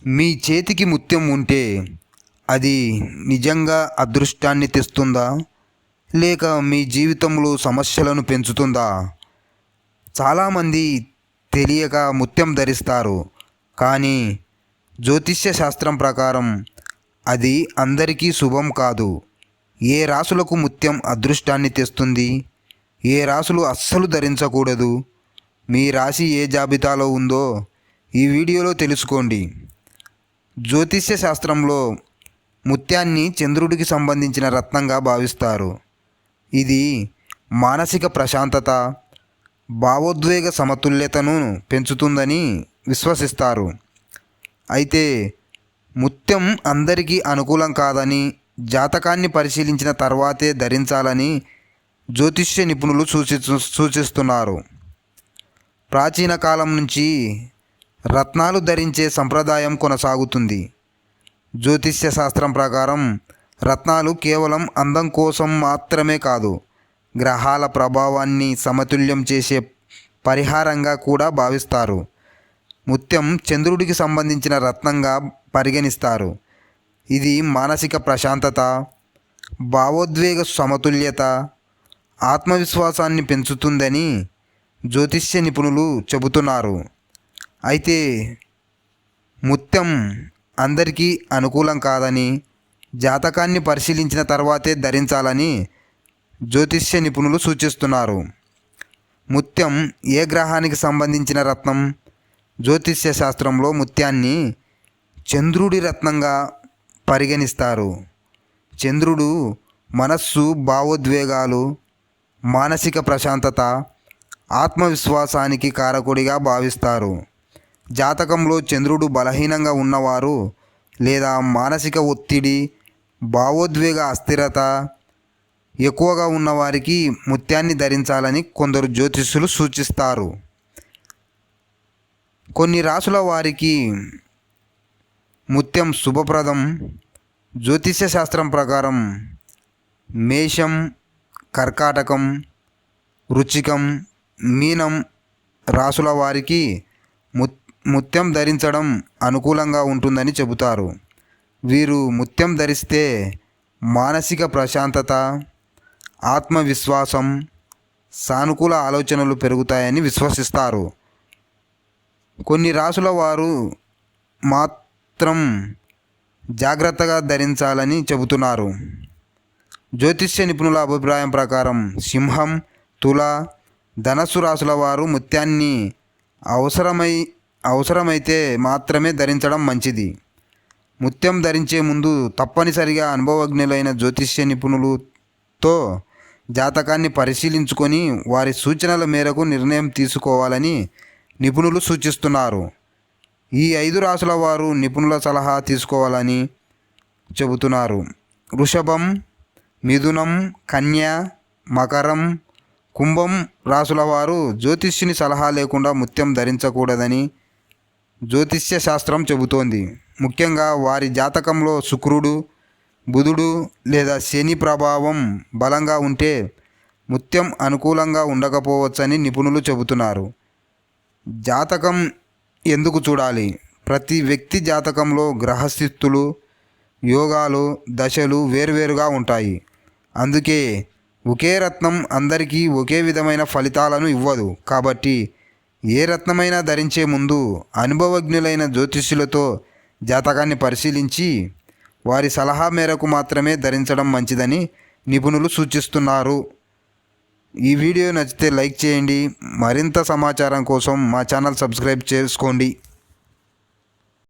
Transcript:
మీ చేతికి ముత్యం ఉంటే అది నిజంగా అదృష్టాన్ని తెస్తుందా? లేక మీ జీవితంలో సమస్యలను పెంచుతుందా? చాలామంది తెలియక ముత్యం ధరిస్తారు, కానీ జ్యోతిష్య శాస్త్రం ప్రకారం అది అందరికీ శుభం కాదు. ఏ రాసులకు ముత్యం అదృష్టాన్ని తెస్తుంది, ఏ రాసులు అస్సలు ధరించకూడదు, మీ రాశి ఏ జాబితాలో ఉందో ఈ వీడియోలో తెలుసుకోండి. జ్యోతిష్య శాస్త్రంలో ముత్యాన్ని చంద్రుడికి సంబంధించిన రత్నంగా భావిస్తారు. ఇది మానసిక ప్రశాంతత, భావోద్వేగ సమతుల్యతను పెంచుతుందని విశ్వసిస్తారు. అయితే ముత్యం అందరికీ అనుకూలం కాదని, జాతకాన్ని పరిశీలించిన తర్వాతే ధరించాలని జ్యోతిష్య నిపుణులు సూచిస్తున్నారు. ప్రాచీన కాలం నుంచి రత్నాలు ధరించే సంప్రదాయం కొనసాగుతుంది. జ్యోతిష్య శాస్త్రం ప్రకారం రత్నాలు కేవలం అందం కోసం మాత్రమే కాదు, గ్రహాల ప్రభావాన్ని సమతుల్యం చేసే పరిహారంగా కూడా భావిస్తారు. ముత్యం చంద్రుడికి సంబంధించిన రత్నంగా పరిగణిస్తారు. ఇది మానసిక ప్రశాంతత, భావోద్వేగ సమతుల్యత, ఆత్మవిశ్వాసాన్ని పెంచుతుందని జ్యోతిష్య నిపుణులు చెబుతున్నారు. అయితే ముత్యం అందరికీ అనుకూలం కాదని, జాతకాన్ని పరిశీలించిన తర్వాతే ధరించాలని జ్యోతిష్య నిపుణులు సూచిస్తున్నారు. ముత్యం ఏ గ్రహానికి సంబంధించిన రత్నం? జ్యోతిష్య శాస్త్రంలో ముత్యాన్ని చంద్రుడి రత్నంగా పరిగణిస్తారు. చంద్రుడు మనస్సు, భావోద్వేగాలు, మానసిక ప్రశాంతత, ఆత్మవిశ్వాసానికి కారకుడిగా భావిస్తారు. జాతకంలో చంద్రుడు బలహీనంగా ఉన్నవారు లేదా మానసిక ఒత్తిడి, భావోద్వేగ అస్థిరత ఎక్కువగా ఉన్నవారికి ముత్యాన్ని ధరించాలని కొందరు జ్యోతిష్యులు సూచిస్తారు. కొన్ని రాసుల వారికి ముత్యం శుభప్రదం. జ్యోతిష్య శాస్త్రం ప్రకారం మేషం, కర్కాటకం, వృశ్చికం, మీనం రాసుల వారికి ముత్యం ధరించడం అనుకూలంగా ఉంటుందని చెబుతారు. వీరు ముత్యం ధరిస్తే మానసిక ప్రశాంతత, ఆత్మవిశ్వాసం, సానుకూల ఆలోచనలు పెరుగుతాయని విశ్వసిస్తారు. కొన్ని రాసుల వారు మాత్రం జాగ్రత్తగా ధరించాలని చెబుతున్నారు. జ్యోతిష్య నిపుణుల అభిప్రాయం ప్రకారం సింహం, తుల, ధనస్సు రాసుల వారు ముత్యాన్ని అవసరమైతే మాత్రమే ధరించడం మంచిది. ముత్యం ధరించే ముందు తప్పనిసరిగా అనుభవజ్ఞులైన జ్యోతిష్య నిపుణులతో జాతకాన్ని పరిశీలించుకొని వారి సూచనల మేరకు నిర్ణయం తీసుకోవాలని నిపుణులు సూచిస్తున్నారు. ఈ 5 రాసుల వారు నిపుణుల సలహా తీసుకోవాలని చెబుతున్నారు. వృషభం, మిథునం, కన్య, మకరం, కుంభం రాసుల వారు జ్యోతిష్యుని సలహా లేకుండా ముత్యం ధరించకూడదని జ్యోతిష్య శాస్త్రం చెబుతోంది. ముఖ్యంగా వారి జాతకంలో శుక్రుడు, బుధుడు లేదా శని ప్రభావం బలంగా ఉంటే ముత్యం అనుకూలంగా ఉండకపోవచ్చని నిపుణులు చెబుతున్నారు. జాతకం ఎందుకు చూడాలి? ప్రతి వ్యక్తి జాతకంలో గ్రహస్థితులు, యోగాలు, దశలు వేరువేరుగా ఉంటాయి. అందుకే ఒకే రత్నం అందరికీ ఒకే విధమైన ఫలితాలను ఇవ్వదు. కాబట్టి ఏ రత్నమైనా ధరించే ముందు అనుభవజ్ఞులైన జ్యోతిష్యులతో జాతకాన్ని పరిశీలించి వారి సలహా మేరకు మాత్రమే ధరించడం మంచిదని నిపుణులు సూచిస్తున్నారు. ఈ వీడియో నచ్చితే లైక్ చేయండి. మరింత సమాచారం కోసం మా ఛానల్ సబ్స్క్రైబ్ చేసుకోండి.